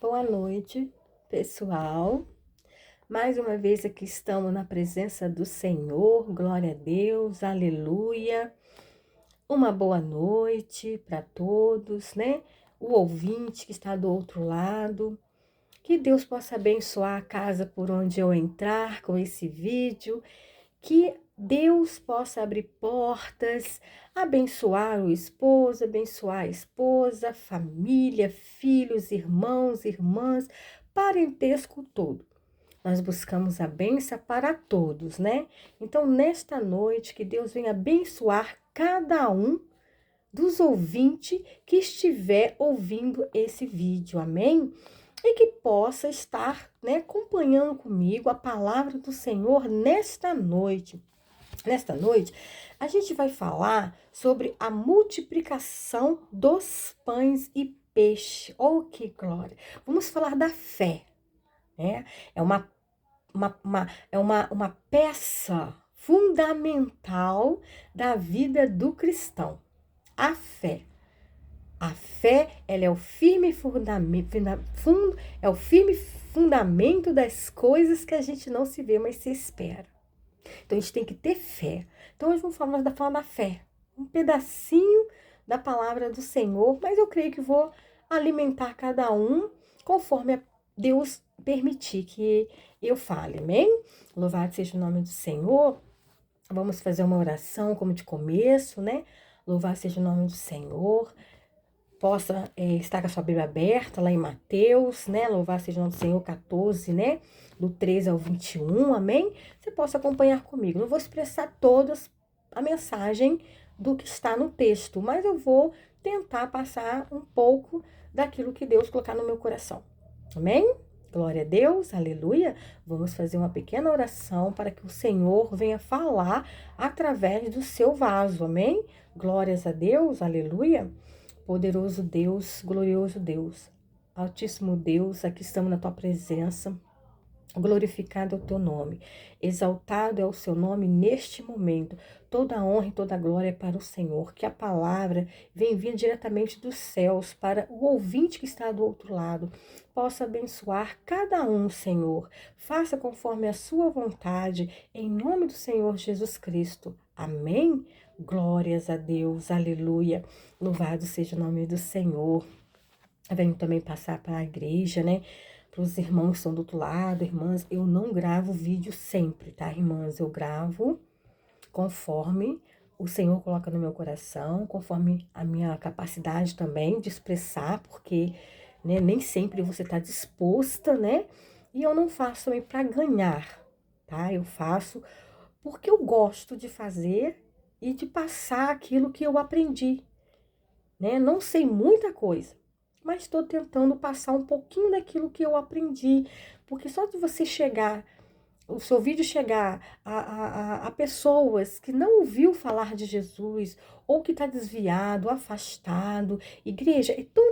Boa noite, pessoal. Mais uma vez aqui estamos na presença do Senhor. Glória a Deus, aleluia. Uma boa noite para todos, né? O ouvinte que está do outro lado. Que Deus possa abençoar a casa por onde eu entrar com esse vídeo. Que Deus possa abrir portas, abençoar o esposo, abençoar a esposa, família, filhos, irmãos, irmãs, parentesco todo. Nós buscamos a bênção para todos, né? Então, nesta noite, que Deus venha abençoar cada um dos ouvintes que estiver ouvindo esse vídeo, amém? E que possa estar, né, acompanhando comigo a palavra do Senhor nesta noite. Nesta noite, a gente vai falar sobre a multiplicação dos pães e peixe. Oh, que glória! Vamos falar da fé, né? É uma peça fundamental da vida do cristão. A fé. A fé, ela é o firme fundamento das coisas que a gente não se vê, mas se espera. Então, a gente tem que ter fé. Então, hoje vamos falar da fé. Um pedacinho da palavra do Senhor, mas eu creio que vou alimentar cada um conforme Deus permitir que eu fale, amém? Louvado seja o nome do Senhor. Vamos fazer uma oração como de começo, né? Louvado seja o nome do Senhor. Possa estar com a sua Bíblia aberta lá em Mateus, né? Louvado seja o nome do Senhor, 14, né? Do 13 ao 21, amém? Você possa acompanhar comigo. Não vou expressar todas a mensagem do que está no texto, mas eu vou tentar passar um pouco daquilo que Deus colocar no meu coração, amém? Glória a Deus, aleluia. Vamos fazer uma pequena oração para que o Senhor venha falar através do seu vaso, amém? Glórias a Deus, aleluia. Poderoso Deus, glorioso Deus, Altíssimo Deus, aqui estamos na tua presença, glorificado é o teu nome, exaltado é o seu nome neste momento, toda a honra e toda a glória é para o Senhor, que a palavra vem vindo diretamente dos céus para o ouvinte que está do outro lado, possa abençoar cada um, Senhor, faça conforme a sua vontade, em nome do Senhor Jesus Cristo, amém? Glórias a Deus, aleluia, louvado seja o nome do Senhor. Eu venho também passar para a igreja, né? Para os irmãos que estão do outro lado, irmãs, eu não gravo vídeo sempre, tá, irmãs? Eu gravo conforme o Senhor coloca no meu coração, conforme a minha capacidade também de expressar, porque né, nem sempre você está disposta, né? E eu não faço também para ganhar, tá? Eu faço porque eu gosto de fazer e de passar aquilo que eu aprendi, né? Não sei muita coisa, mas estou tentando passar um pouquinho daquilo que eu aprendi, porque só de você chegar, o seu vídeo chegar a pessoas que não ouviu falar de Jesus, ou que está desviado, afastado, igreja, é tão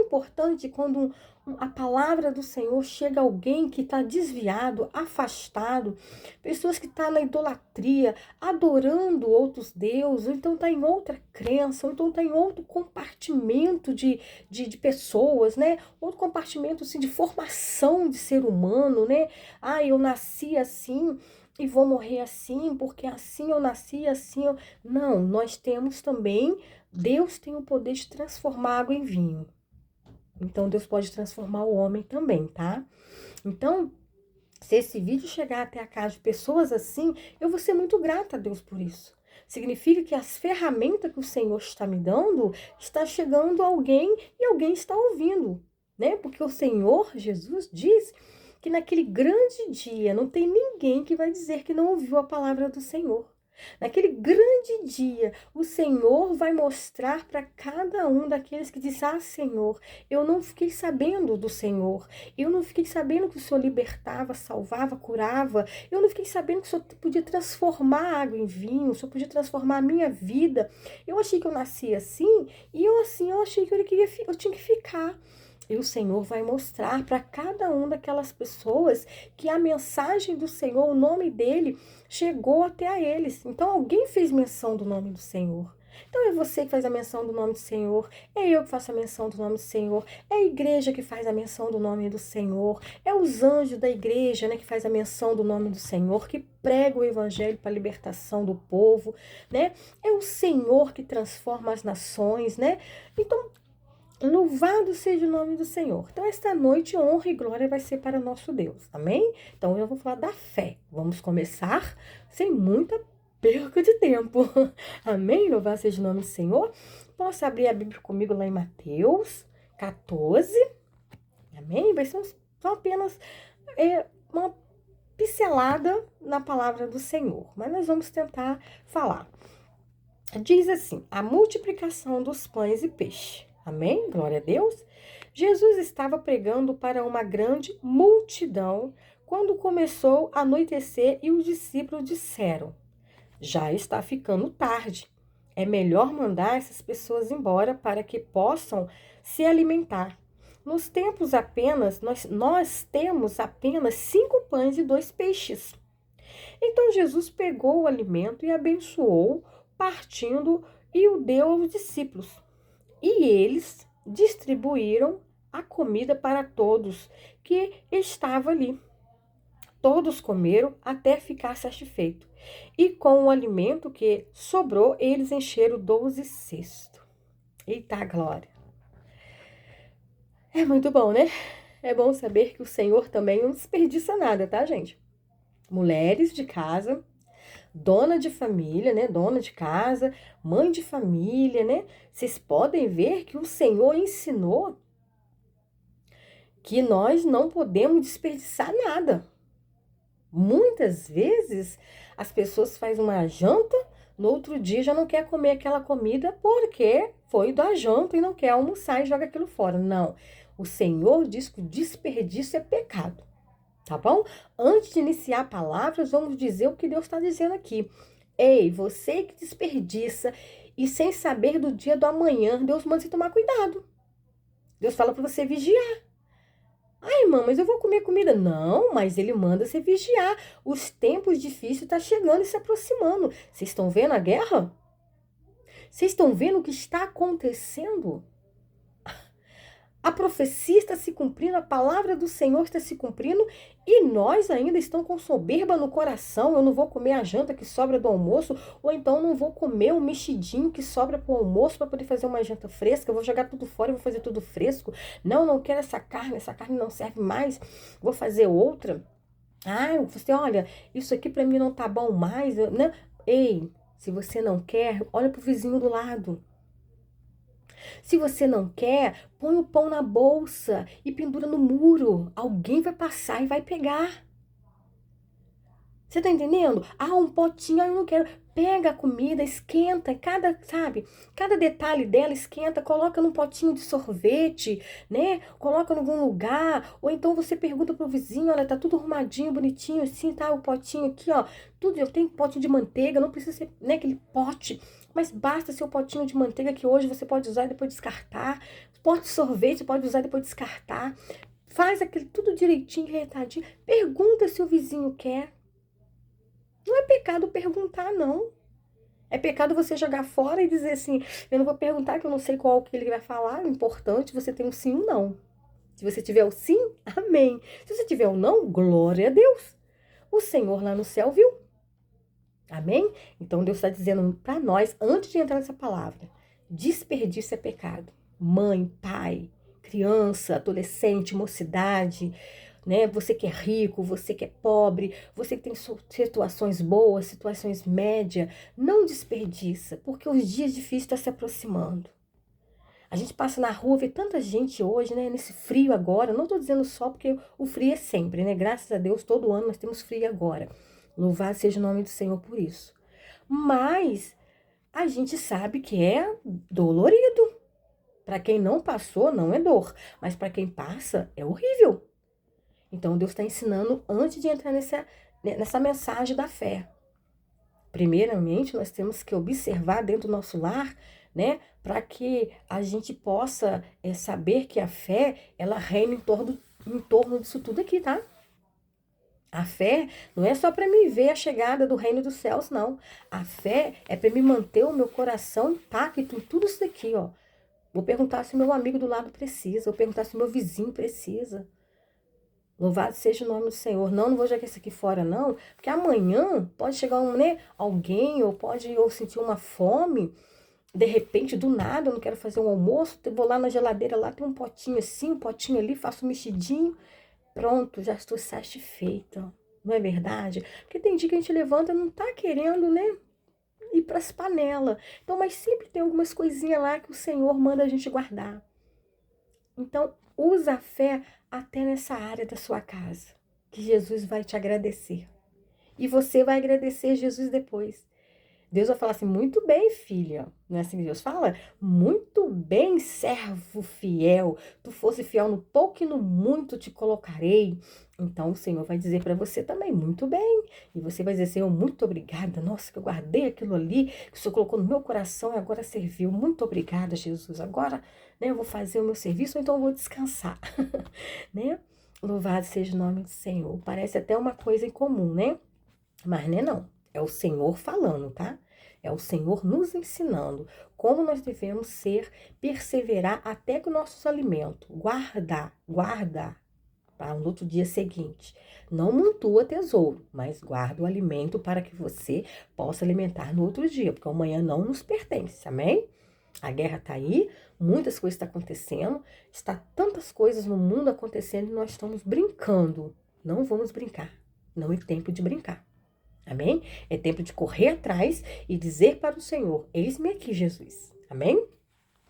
importante quando a palavra do Senhor chega a alguém que está desviado, afastado, pessoas que estão na idolatria, adorando outros deuses, ou então está em outra crença, ou então está em outro compartimento de pessoas, né? Outro compartimento assim, de formação de ser humano, né? Ah, eu nasci assim e vou morrer assim, porque assim eu nasci, assim eu... Não, nós temos também, Deus tem o poder de transformar água em vinho. Então, Deus pode transformar o homem também, tá? Então, se esse vídeo chegar até a casa de pessoas assim, eu vou ser muito grata a Deus por isso. Significa que as ferramentas que o Senhor está me dando, está chegando a alguém e alguém está ouvindo, né? Porque o Senhor, Jesus, diz que naquele grande dia não tem ninguém que vai dizer que não ouviu a palavra do Senhor. Naquele grande dia, o Senhor vai mostrar para cada um daqueles que diz: ah, Senhor, eu não fiquei sabendo do Senhor, eu não fiquei sabendo que o Senhor libertava, salvava, curava, eu não fiquei sabendo que o Senhor podia transformar água em vinho, o Senhor podia transformar a minha vida. Eu achei que eu nasci assim, e eu achei que eu tinha que ficar. E o Senhor vai mostrar para cada um daquelas pessoas que a mensagem do Senhor, o nome dele, chegou até a eles. Então, alguém fez menção do nome do Senhor. Então é você que faz a menção do nome do Senhor, é eu que faço a menção do nome do Senhor, é a igreja que faz a menção do nome do Senhor, é os anjos da igreja, né, que faz a menção do nome do Senhor, que prega o evangelho para a libertação do povo, né? É o Senhor que transforma as nações, né? Então, louvado seja o nome do Senhor. Então, esta noite, honra e glória vai ser para o nosso Deus. Amém? Então, eu vou falar da fé. Vamos começar sem muita perca de tempo. Amém? Louvado seja o nome do Senhor. Posso abrir a Bíblia comigo lá em Mateus 14. Amém? Vai ser só apenas uma pincelada na palavra do Senhor. Mas nós vamos tentar falar. Diz assim, a multiplicação dos pães e peixe. Amém? Glória a Deus. Jesus estava pregando para uma grande multidão quando começou a anoitecer e os discípulos disseram, já está ficando tarde. É melhor mandar essas pessoas embora para que possam se alimentar. Nos tempos apenas, nós temos apenas 5 pães e 2 peixes. Então Jesus pegou o alimento e abençoou, partindo, e o deu aos discípulos. E eles distribuíram a comida para todos que estavam ali. Todos comeram até ficar satisfeitos. E com o alimento que sobrou, eles encheram 12 cestos. Eita glória! É muito bom, né? É bom saber que o Senhor também não desperdiça nada, tá, gente? Mulheres de casa, dona de família, né? Dona de casa, mãe de família, né? Vocês podem ver que o Senhor ensinou que nós não podemos desperdiçar nada. Muitas vezes as pessoas fazem uma janta, no outro dia já não quer comer aquela comida porque foi da janta e não quer almoçar e joga aquilo fora. Não, o Senhor diz que o desperdício é pecado. Tá bom? Antes de iniciar palavras, vamos dizer o que Deus está dizendo aqui. Ei, você que desperdiça e sem saber do dia do amanhã, Deus manda você tomar cuidado. Deus fala para você vigiar. Ai, irmã, mas eu vou comer comida. Não, mas ele manda você vigiar. Os tempos difíceis estão chegando e se aproximando. Vocês estão vendo a guerra? Vocês estão vendo o que está acontecendo? A profecia está se cumprindo, a palavra do Senhor está se cumprindo e nós ainda estamos com soberba no coração. Eu não vou comer a janta que sobra do almoço, ou então não vou comer o mexidinho que sobra para o almoço para poder fazer uma janta fresca. Eu vou jogar tudo fora e vou fazer tudo fresco. Não, não quero essa carne não serve mais, vou fazer outra. Ah, você, olha, isso aqui para mim não tá bom mais. Né? Ei, se você não quer, olha para o vizinho do lado. Se você não quer, põe o pão na bolsa e pendura no muro. Alguém vai passar e vai pegar. Você tá entendendo? Ah, um potinho, eu não quero. Pega a comida, esquenta, cada detalhe dela esquenta, coloca num potinho de sorvete, né? Coloca em algum lugar, ou então você pergunta pro vizinho, olha, tá tudo arrumadinho, bonitinho assim, tá? O potinho aqui, ó, tudo, eu tenho potinho de manteiga, não precisa ser, né, aquele pote, mas basta ser o potinho de manteiga que hoje você pode usar e depois descartar. Pote de sorvete, você pode usar e depois descartar. Faz aquele tudo direitinho, retadinho. Pergunta se o vizinho quer. Não é pecado perguntar, não. É pecado você jogar fora e dizer assim, eu não vou perguntar que eu não sei qual que ele vai falar. O importante é você ter um sim ou um não. Se você tiver o sim, amém. Se você tiver o não, glória a Deus. O Senhor lá no céu viu. Amém? Então Deus está dizendo para nós, antes de entrar nessa palavra, desperdício é pecado. Mãe, pai, criança, adolescente, mocidade, né? Você que é rico, você que é pobre, você que tem situações boas, situações médias, não desperdiça, porque os dias difíceis estão se aproximando. A gente passa na rua, vê tanta gente hoje, né? Nesse frio agora, não estou dizendo só porque o frio é sempre, né? Graças a Deus, todo ano nós temos frio agora. Louvado seja o nome do Senhor por isso. Mas a gente sabe que é dolorido. Para quem não passou, não é dor. Mas para quem passa, é horrível. Então, Deus está ensinando antes de entrar nessa mensagem da fé. Primeiramente, nós temos que observar dentro do nosso lar, né? Para que a gente possa saber que a fé, ela reina em torno disso tudo aqui, tá? A fé não é só para me ver a chegada do reino dos céus, não. A fé é para me manter o meu coração intacto em tudo isso daqui, ó. Vou perguntar se o meu amigo do lado precisa, vou perguntar se o meu vizinho precisa. Louvado seja o nome do Senhor. Não, não vou jogar isso aqui fora, não, porque amanhã pode chegar alguém, ou pode eu sentir uma fome, de repente, do nada, eu não quero fazer um almoço, vou lá na geladeira, lá tem um potinho assim, um potinho ali, faço um mexidinho. Pronto, já estou satisfeita. Não é verdade? Porque tem dia que a gente levanta e não tá querendo, né? Ir para as panelas. Então, mas sempre tem algumas coisinhas lá que o Senhor manda a gente guardar. Então, usa a fé até nessa área da sua casa, que Jesus vai te agradecer. E você vai agradecer Jesus depois. Deus vai falar assim, muito bem, filha. Não é assim que Deus fala? Muito bem, servo fiel. Tu fosse fiel no pouco e no muito te colocarei. Então o Senhor vai dizer para você também, muito bem. E você vai dizer, Senhor, muito obrigada. Nossa, que eu guardei aquilo ali, que o Senhor colocou no meu coração e agora serviu. Muito obrigada, Jesus. Agora, né, eu vou fazer o meu serviço, ou então eu vou descansar. Né? Louvado seja o nome do Senhor. Parece até uma coisa em comum, né? Mas não é não. É o Senhor falando, tá? É o Senhor nos ensinando como nós devemos ser, perseverar até que o nosso alimento, guardar para no outro dia seguinte. Não montua tesouro, mas guarda o alimento para que você possa alimentar no outro dia, porque amanhã não nos pertence, amém? A guerra está aí, muitas coisas estão acontecendo, está tantas coisas no mundo acontecendo e nós estamos brincando. Não vamos brincar, não é tempo de brincar. Amém? É tempo de correr atrás e dizer para o Senhor, eis-me aqui, Jesus. Amém?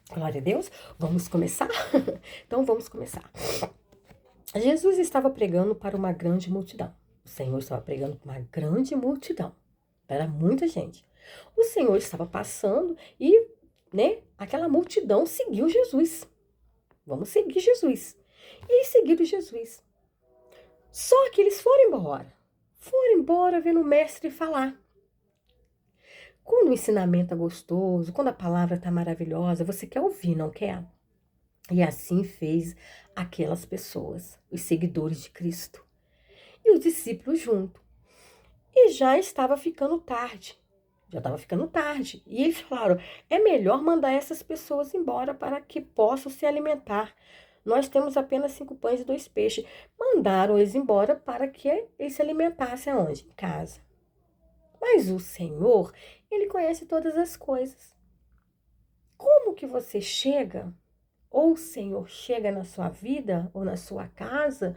Glória a Deus. Vamos começar? Então, vamos começar. Jesus estava pregando para uma grande multidão. O Senhor estava pregando para uma grande multidão. Para muita gente. O Senhor estava passando e, né, aquela multidão seguiu Jesus. Vamos seguir Jesus. E eles seguiram Jesus. Só que eles foram embora. Foram embora vendo o mestre falar. Quando o ensinamento é gostoso, quando a palavra está maravilhosa, você quer ouvir, não quer? E assim fez aquelas pessoas, os seguidores de Cristo. E os discípulos junto. E já estava ficando tarde. Já estava ficando tarde. E eles falaram, é melhor mandar essas pessoas embora para que possam se alimentar. Nós temos apenas 5 pães e 2 peixes. Mandaram eles embora para que eles se alimentassem aonde? Em casa. Mas o Senhor, Ele conhece todas as coisas. Como que você chega, ou o Senhor chega na sua vida, ou na sua casa,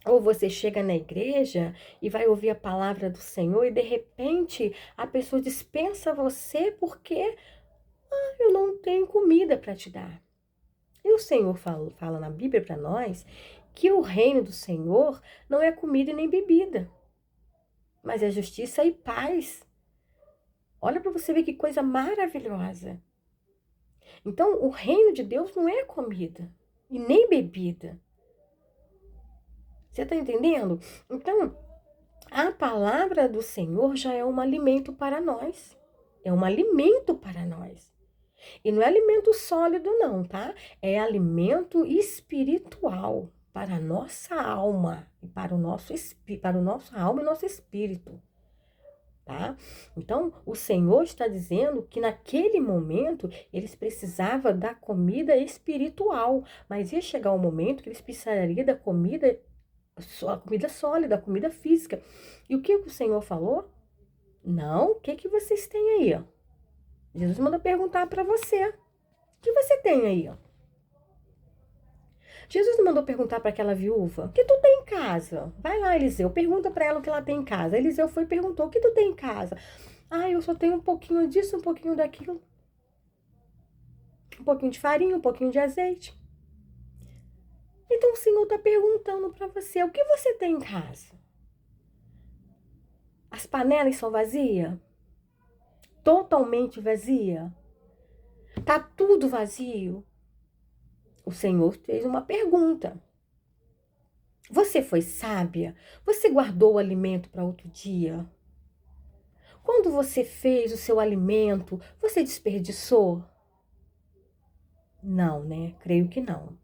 ou você chega na igreja e vai ouvir a palavra do Senhor e de repente a pessoa dispensa você porque eu não tenho comida para te dar. E o Senhor fala na Bíblia para nós que o reino do Senhor não é comida e nem bebida, mas é justiça e paz. Olha para você ver que coisa maravilhosa. Então, o reino de Deus não é comida e nem bebida. Você está entendendo? Então, a palavra do Senhor já é um alimento para nós. É um alimento para nós. E não é alimento sólido não, tá? É alimento espiritual para a nossa alma e para o nosso alma e nosso espírito. Tá? Então, o Senhor está dizendo que naquele momento eles precisavam da comida espiritual, mas ia chegar um momento que eles precisariam da comida, a comida sólida, a comida física. E o que o Senhor falou? Não, o que vocês têm aí? Ó? Jesus manda perguntar para você. O que você tem aí? Ó? Jesus não mandou perguntar para aquela viúva, o que tu tem em casa? Vai lá, Eliseu, pergunta para ela o que ela tem em casa. Eliseu foi e perguntou, o que tu tem em casa? Ah, eu só tenho um pouquinho disso, um pouquinho daquilo. Um pouquinho de farinha, um pouquinho de azeite. Então o Senhor está perguntando para você, o que você tem em casa? As panelas são vazias? Totalmente vazia? Tá tudo vazio? O Senhor fez uma pergunta. Você foi sábia? Você guardou o alimento para outro dia? Quando você fez o seu alimento, você desperdiçou? Não, né? Creio que não.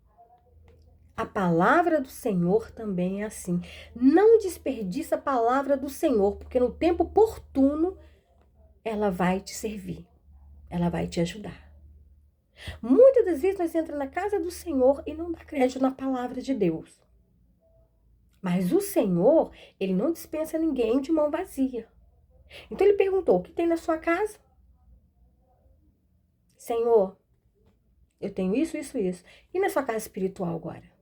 A palavra do Senhor também é assim. Não desperdiça a palavra do Senhor, porque no tempo oportuno ela vai te servir, ela vai te ajudar. Muitas das vezes nós entramos na casa do Senhor e não dá crédito na palavra de Deus. Mas o Senhor, ele não dispensa ninguém de mão vazia. Então ele perguntou: o que tem na sua casa? Senhor, eu tenho isso, isso, isso. E na sua casa espiritual agora?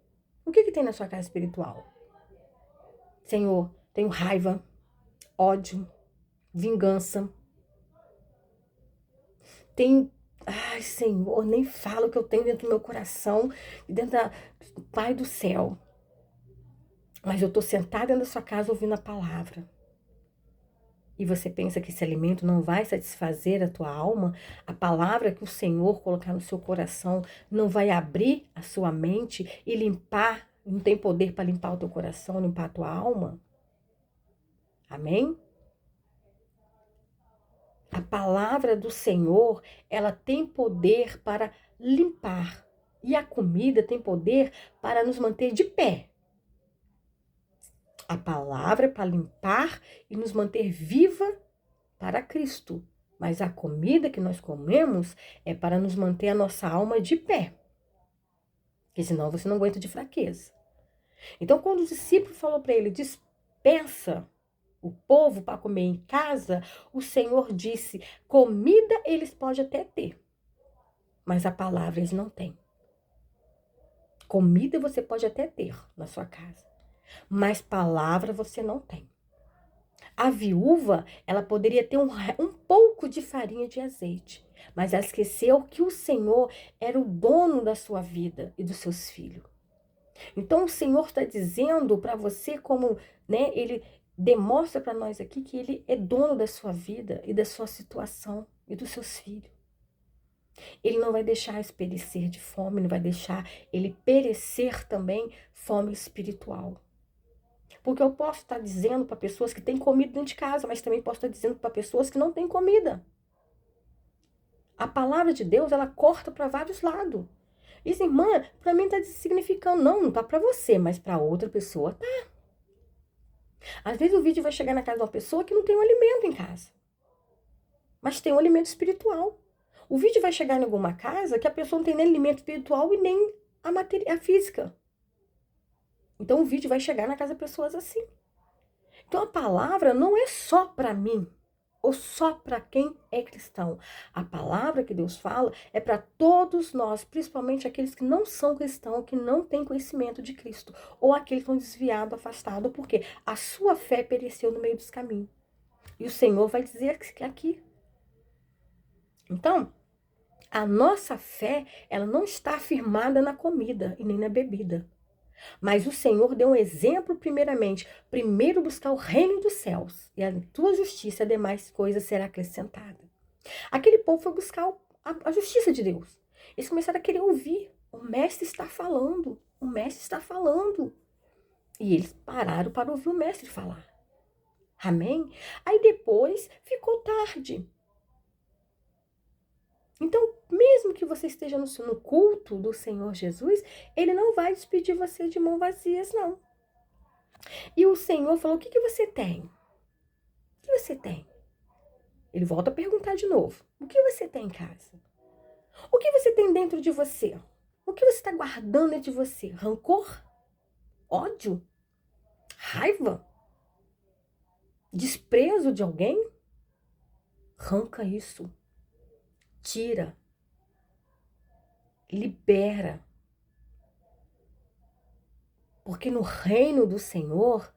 O que tem na sua casa espiritual? Senhor, tenho raiva, ódio, vingança. Tenho... Ai, Senhor, nem falo o que eu tenho dentro do meu coração, dentro do Pai do céu. Mas eu estou sentada dentro da sua casa ouvindo a palavra. E você pensa que esse alimento não vai satisfazer a tua alma? A palavra que o Senhor colocar no seu coração não vai abrir a sua mente e limpar? Não tem poder para limpar o teu coração, limpar a tua alma? Amém? A palavra do Senhor, ela tem poder para limpar. E a comida tem poder para nos manter de pé. A palavra é para limpar e nos manter viva para Cristo. Mas a comida que nós comemos é para nos manter a nossa alma de pé. Porque senão você não aguenta de fraqueza. Então, quando o discípulo falou para ele, dispensa o povo para comer em casa, o Senhor disse, comida eles podem até ter, mas a palavra eles não têm. Comida você pode até ter na sua casa, mas palavra você não tem. A viúva, ela poderia ter um pouco de farinha de azeite, mas ela esqueceu que o Senhor era o dono da sua vida e dos seus filhos. Então, o Senhor está dizendo para você como, né, ele demonstra para nós aqui que ele é dono da sua vida e da sua situação e dos seus filhos. Ele não vai deixar eles perecer de fome, não vai deixar ele perecer também fome espiritual. Porque eu posso estar dizendo para pessoas que têm comida dentro de casa, mas também posso estar dizendo para pessoas que não têm comida. A palavra de Deus, ela corta para vários lados. E assim, irmã, para mim está significando, não está para você, mas para outra pessoa tá. Às vezes o vídeo vai chegar na casa de uma pessoa que não tem um alimento em casa, mas tem um alimento espiritual. O vídeo vai chegar em alguma casa que a pessoa não tem nem alimento espiritual e nem a física. Então o vídeo vai chegar na casa de pessoas assim. Então a palavra não é só para mim, ou só para quem é cristão. A palavra que Deus fala é para todos nós, principalmente aqueles que não são cristãos, que não têm conhecimento de Cristo, ou aqueles que estão desviados, afastados, porque a sua fé pereceu no meio dos caminhos. E o Senhor vai dizer que aqui. Então, a nossa fé, ela não está firmada na comida e nem na bebida. Mas o Senhor deu um exemplo primeiramente. Primeiro buscar o reino dos céus e a tua justiça, as demais coisas será acrescentada. Aquele povo foi buscar a justiça de Deus. Eles começaram a querer ouvir. O mestre está falando. O mestre está falando. E eles pararam para ouvir o mestre falar. Amém? Aí depois ficou tarde. Então, mesmo que você esteja no culto do Senhor Jesus, ele não vai despedir você de mãos vazias, não. E o Senhor falou, o que você tem? O que você tem? Ele volta a perguntar de novo, o que você tem em casa? O que você tem dentro de você? O que você está guardando dentro de você? Rancor? Ódio? Raiva? Desprezo de alguém? Arranca isso. Tira. Libera. Porque no reino do Senhor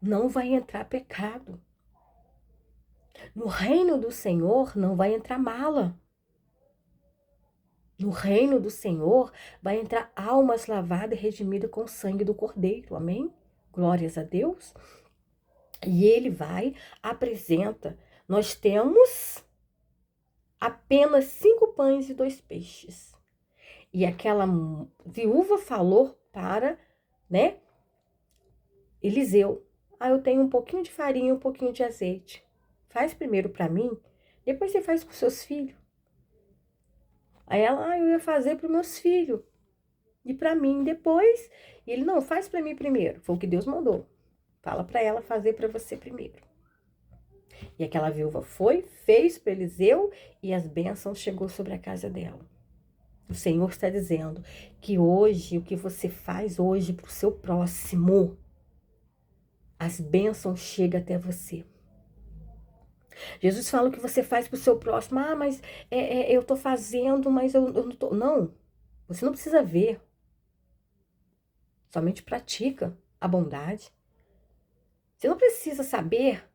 não vai entrar pecado. No reino do Senhor não vai entrar mala. No reino do Senhor vai entrar almas lavadas e redimidas com o sangue do Cordeiro. Amém? Glórias a Deus. E ele vai, apresenta. Nós temos apenas 5 pães e 2 peixes. E aquela viúva falou para, né, Eliseu, eu tenho um pouquinho de farinha, um pouquinho de azeite. Faz primeiro para mim, depois você faz com seus filhos. Aí ela, eu ia fazer para os meus filhos. e para mim depois. E ele, não, faz para mim primeiro. Foi o que Deus mandou. Fala para ela fazer para você primeiro. E aquela viúva foi, fez para Eliseu e as bênçãos chegou sobre a casa dela. O Senhor está dizendo que hoje, o que você faz hoje para o seu próximo, as bênçãos chegam até você. Jesus fala o que você faz para o seu próximo. Ah, mas eu estou fazendo, mas eu não estou. Não, você não precisa ver. Somente pratica a bondade. Você não precisa saber.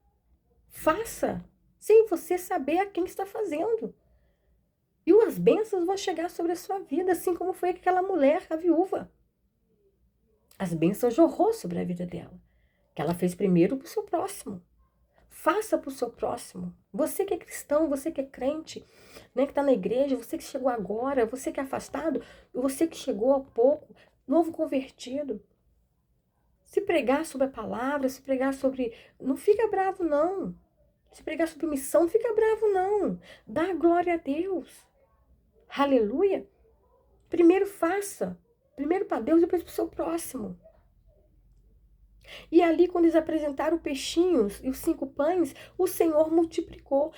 Faça sem você saber a quem está fazendo. E as bênçãos vão chegar sobre a sua vida, assim como foi aquela mulher, a viúva. As bênçãos jorrou sobre a vida dela. Que ela fez primeiro para o seu próximo. Faça para o seu próximo. Você que é cristão, você que é crente, né, que está na igreja, você que chegou agora, você que é afastado, você que chegou há pouco, novo convertido. Se pregar sobre a palavra, se pregar sobre... Não fica bravo, não. Se pregar sobre missão, não fica bravo, não. Dá glória a Deus. Aleluia. Primeiro faça. Primeiro para Deus, depois para o seu próximo. E ali, quando eles apresentaram peixinhos e os 5 pães, o Senhor multiplicou.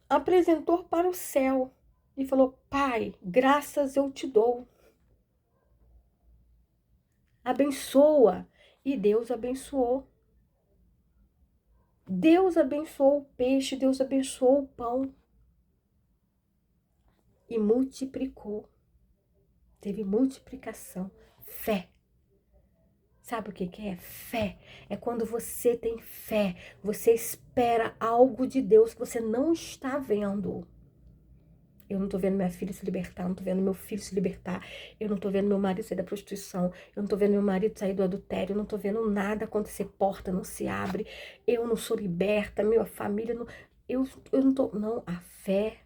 Apresentou para o céu e falou: Pai, graças eu te dou. Abençoa. E Deus abençoou. Deus abençoou o peixe, Deus abençoou o pão. E multiplicou. Teve multiplicação. Fé. Sabe o que é? Fé. É quando você tem fé. Você espera algo de Deus que você não está vendo. Eu não estou vendo minha filha se libertar, eu não estou vendo meu filho se libertar, eu não estou vendo meu marido sair da prostituição, eu não estou vendo meu marido sair do adultério, eu não estou vendo nada acontecer, porta não se abre, eu não sou liberta, minha família não... Eu não estou... Não, a fé,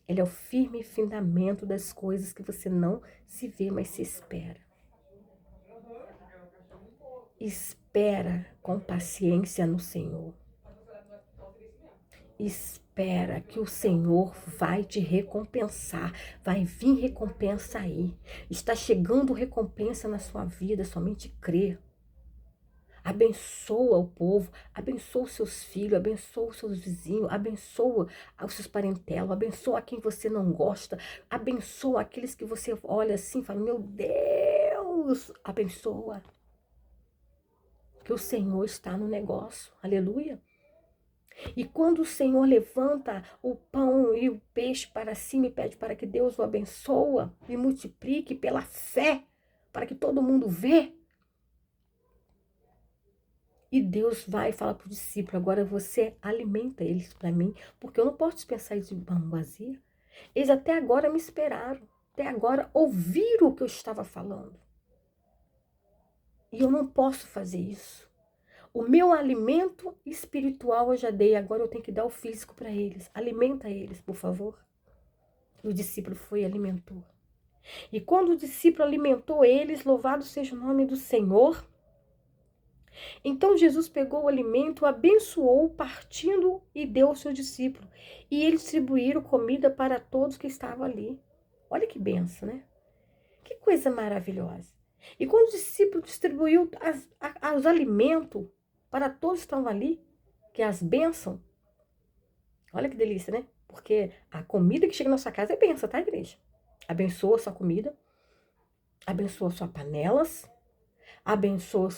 ela é o firme fundamento das coisas que você não se vê, mas se espera. Espera com paciência no Senhor. Espera que o Senhor vai te recompensar. Vai vir recompensa aí. Está chegando recompensa na sua vida, somente crê. Abençoa o povo, abençoa os seus filhos, abençoa os seus vizinhos, abençoa os seus parentelos, abençoa quem você não gosta, abençoa aqueles que você olha assim e fala, meu Deus, abençoa. Que o Senhor está no negócio, aleluia. E quando o Senhor levanta o pão e o peixe para cima e pede para que Deus o abençoe e multiplique pela fé, para que todo mundo vê. E Deus vai falar para o discípulo, agora você alimenta eles para mim, porque eu não posso dispensar eles de mão vazia. Eles até agora me esperaram, até agora ouviram o que eu estava falando. E eu não posso fazer isso. O meu alimento espiritual eu já dei, agora eu tenho que dar o físico para eles. Alimenta eles, por favor. E o discípulo foi e alimentou. E quando o discípulo alimentou eles, louvado seja o nome do Senhor, então Jesus pegou o alimento, abençoou, partindo e deu ao seu discípulo. E eles distribuíram comida para todos que estavam ali. Olha que benção, né? Que coisa maravilhosa. E quando o discípulo distribuiu os alimentos para todos que estavam ali, que é as bênçãos, olha que delícia, né? Porque a comida que chega na sua casa é bênção, tá, igreja? Abençoa a sua comida, abençoa suas panelas, abençoa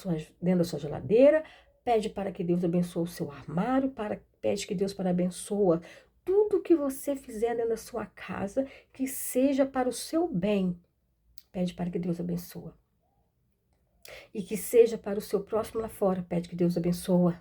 dentro da sua geladeira, pede para que Deus abençoe o seu armário, pede que Deus abençoe tudo que você fizer dentro da sua casa, que seja para o seu bem. Pede para que Deus abençoe. E que seja para o seu próximo lá fora, pede que Deus abençoe.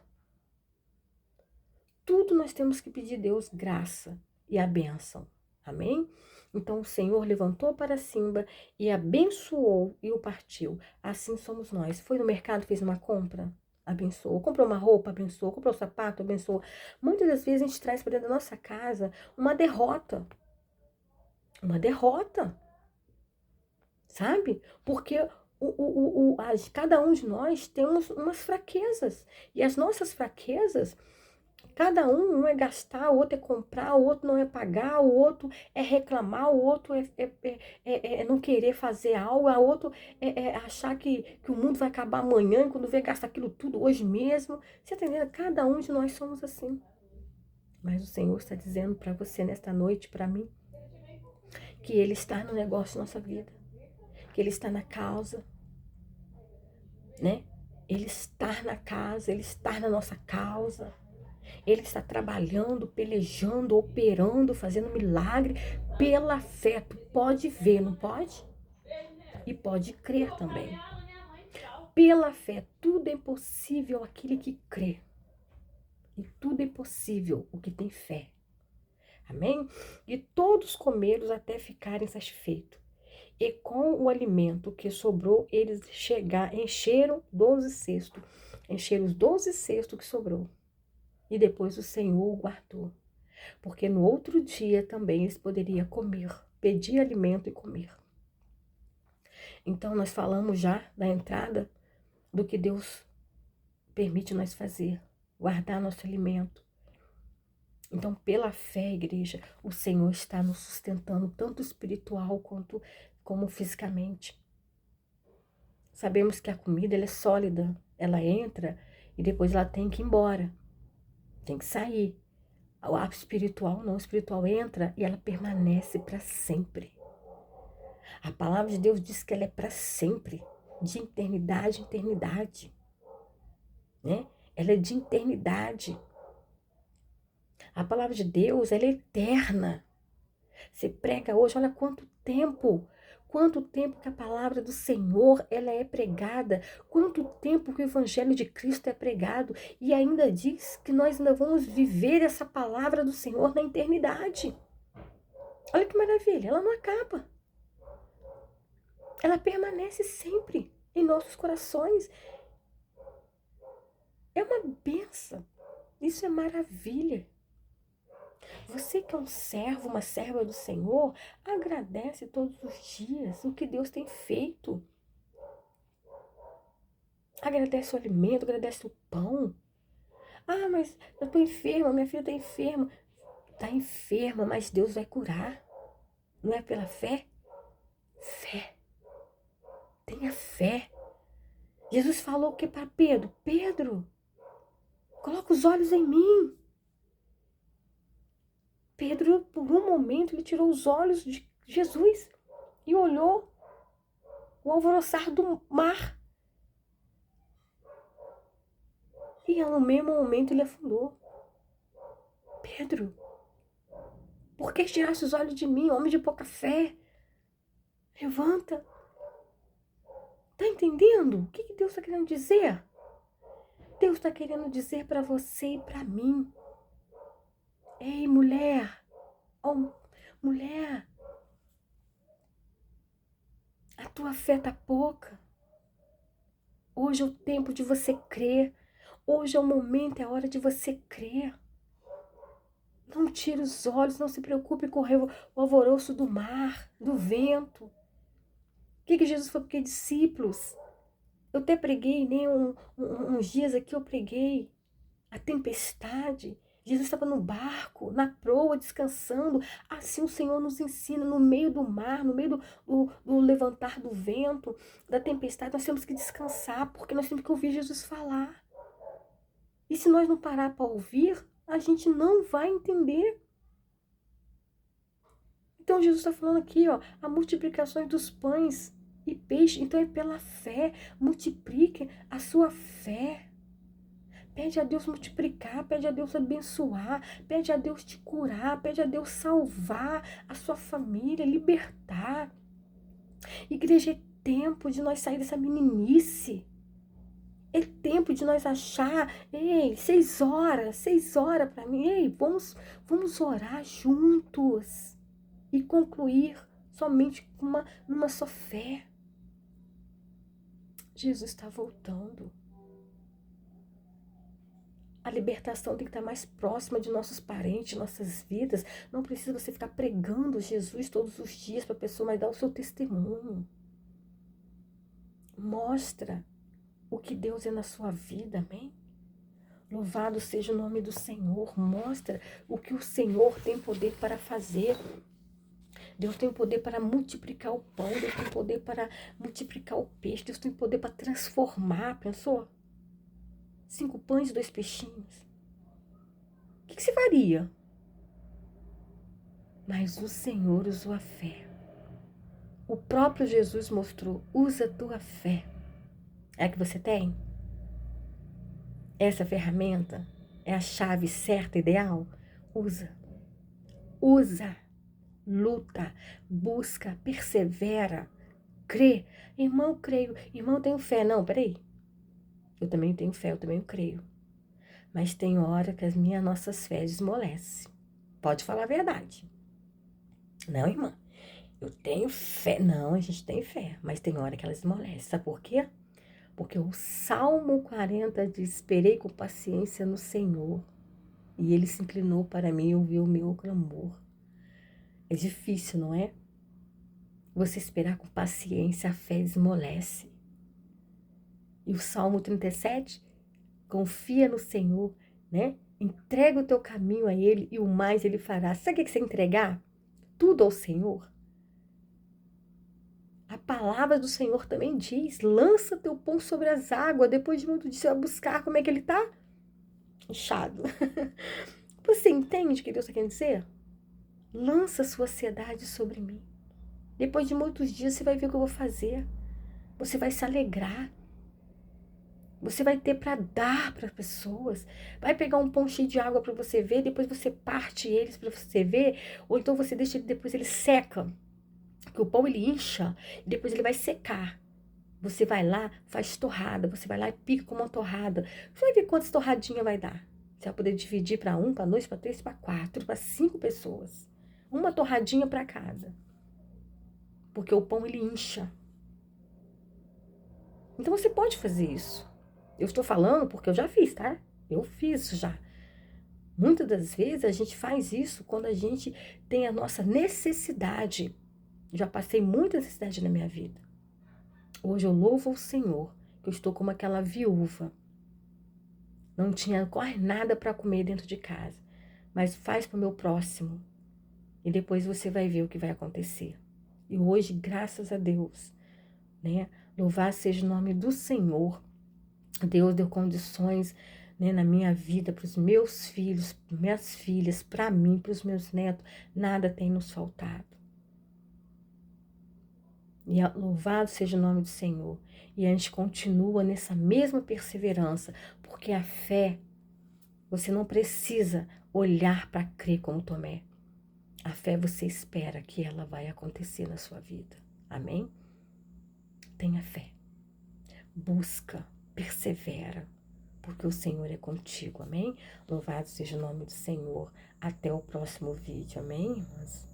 Tudo nós temos que pedir a Deus graça e a bênção. Amém? Então o Senhor levantou para cima e abençoou e o partiu. Assim somos nós. Foi no mercado, fez uma compra, abençoou. Comprou uma roupa, abençoou. Comprou um sapato, abençoou. Muitas das vezes a gente traz para dentro da nossa casa uma derrota. Uma derrota. Sabe? Porque cada um de nós temos umas fraquezas. E as nossas fraquezas, Cada um é gastar, o outro é comprar, o outro não é pagar, o outro é reclamar, o outro é não querer fazer algo, o outro é achar que o mundo vai acabar amanhã, quando vê gastar aquilo tudo hoje mesmo. Você tá entendendo? Cada um de nós somos assim. Mas o Senhor está dizendo para você nesta noite, para mim, que Ele está no negócio da nossa vida, que Ele está na causa, né? Ele está na casa, Ele está na nossa causa. Ele está trabalhando, pelejando, operando, fazendo milagre pela fé. Tu pode ver, não pode? E pode crer também. Pela fé, tudo é possível aquele que crê. E tudo é possível o que tem fé. Amém? E todos comeram até ficarem satisfeitos. E com o alimento que sobrou, eles encheram 12 cestos. Encheram os 12 cestos que sobrou. E depois o Senhor o guardou. Porque no outro dia também eles poderiam comer, pedir alimento e comer. Então nós falamos já da entrada do que Deus permite nós fazer, guardar nosso alimento. Então, pela fé, igreja, o Senhor está nos sustentando, tanto espiritual quanto como fisicamente. Sabemos que a comida ela é sólida, ela entra e depois ela tem que ir embora, tem que sair. O espiritual não, o espiritual entra e ela permanece para sempre. A palavra de Deus diz que ela é para sempre, de eternidade em eternidade, né? Ela é de eternidade. A palavra de Deus, ela é eterna. Você prega hoje, olha quanto tempo que a palavra do Senhor, ela é pregada, quanto tempo que o evangelho de Cristo é pregado, e ainda diz que nós ainda vamos viver essa palavra do Senhor na eternidade. Olha que maravilha, ela não acaba. Ela permanece sempre em nossos corações. É uma bênção. Isso é maravilha. Você que é um servo, uma serva do Senhor, agradece todos os dias o que Deus tem feito. Agradece o alimento, agradece o pão. Ah, mas eu estou enferma, minha filha está enferma. Está enferma, mas Deus vai curar. Não é pela fé? Fé. Tenha fé. Jesus falou o que para Pedro? Pedro, coloca os olhos em mim. Pedro, por um momento, ele tirou os olhos de Jesus e olhou o alvoroçar do mar. E no mesmo momento ele afundou. Pedro, por que tiraste os olhos de mim, homem de pouca fé? Levanta. Tá entendendo? O que Deus está querendo dizer? Deus está querendo dizer para você e para mim. Ei, mulher. Oh, mulher. A tua fé tá pouca. Hoje é o tempo de você crer. Hoje é o momento, é a hora de você crer. Não tire os olhos, não se preocupe com o alvoroço do mar, do vento. O que Jesus falou para os discípulos? Eu até preguei, né? Uns dias aqui eu preguei a tempestade. Jesus estava no barco, na proa, descansando. Assim o Senhor nos ensina, no meio do mar, no meio do levantar do vento, da tempestade, nós temos que descansar, porque nós temos que ouvir Jesus falar. E se nós não parar para ouvir, a gente não vai entender. Então Jesus está falando aqui, ó, a multiplicação dos pães e peixes. Então é pela fé. Multiplique a sua fé. Pede a Deus multiplicar, pede a Deus abençoar, pede a Deus te curar, pede a Deus salvar a sua família, libertar. Igreja, é tempo de nós sair dessa meninice. É tempo de nós achar, ei, 6 horas para mim, ei, vamos orar juntos e concluir somente numa só fé. Jesus está voltando. A libertação tem que estar mais próxima de nossos parentes, nossas vidas. Não precisa você ficar pregando Jesus todos os dias para a pessoa, mas dá o seu testemunho. Mostra o que Deus é na sua vida, amém? Louvado seja o nome do Senhor. Mostra o que o Senhor tem poder para fazer. Deus tem poder para multiplicar o pão. Deus tem poder para multiplicar o peixe. Deus tem poder para transformar. Pensou? 5 pães e 2 peixinhos. O que se faria? Mas o Senhor usou a fé. O próprio Jesus mostrou, usa a tua fé. É a que você tem? Essa ferramenta é a chave certa, ideal? Usa. Usa. Luta. Busca. Persevera. Crê. Irmão, creio. Irmão, tenho fé. Não, peraí. Eu também tenho fé, eu também creio. Mas tem hora que as nossas fés esmolecem. Pode falar a verdade. Não, irmã. Eu tenho fé. Não, a gente tem fé. Mas tem hora que ela esmolece. Sabe por quê? Porque o Salmo 40 diz: esperei com paciência no Senhor, e Ele se inclinou para mim e ouviu o meu clamor. É difícil, não é? Você esperar com paciência, a fé esmolece. E o Salmo 37, confia no Senhor, né? Entrega o teu caminho a Ele e o mais Ele fará. Sabe o que você entregar? Tudo ao Senhor. A palavra do Senhor também diz: lança teu pão sobre as águas. Depois de muito dia, você vai buscar como é que ele está? Inchado. Você entende o que Deus está querendo dizer? Lança a sua ansiedade sobre mim. Depois de muitos dias, você vai ver o que eu vou fazer. Você vai se alegrar. Você vai ter para dar para as pessoas. Vai pegar um pão cheio de água para você ver. Depois você parte eles para você ver. Ou então você deixa ele, depois ele seca. Porque o pão ele incha e depois ele vai secar. Você vai lá, faz torrada. Você vai lá e pica com uma torrada. Você vai ver quantas torradinhas vai dar. Você vai poder dividir para 1, para 2, para 3, para 4, para 5 pessoas. Uma torradinha para cada. Porque o pão ele incha. Então você pode fazer isso. Eu estou falando porque eu já fiz, tá? Eu fiz isso já. Muitas das vezes a gente faz isso quando a gente tem a nossa necessidade. Já passei muita necessidade na minha vida. Hoje eu louvo ao Senhor, que eu estou como aquela viúva. Não tinha quase nada para comer dentro de casa. Mas faz para o meu próximo. E depois você vai ver o que vai acontecer. E hoje, graças a Deus, né? Louvado seja o nome do Senhor. Deus deu condições, né, na minha vida, para os meus filhos, minhas filhas, para mim, para os meus netos. Nada tem nos faltado. E louvado seja o nome do Senhor. E a gente continua nessa mesma perseverança, porque a fé, você não precisa olhar para crer como Tomé. A fé você espera que ela vai acontecer na sua vida. Amém? Tenha fé. Busca, persevera, porque o Senhor é contigo. Amém? Louvado seja o nome do Senhor. Até o próximo vídeo. Amém, irmãs?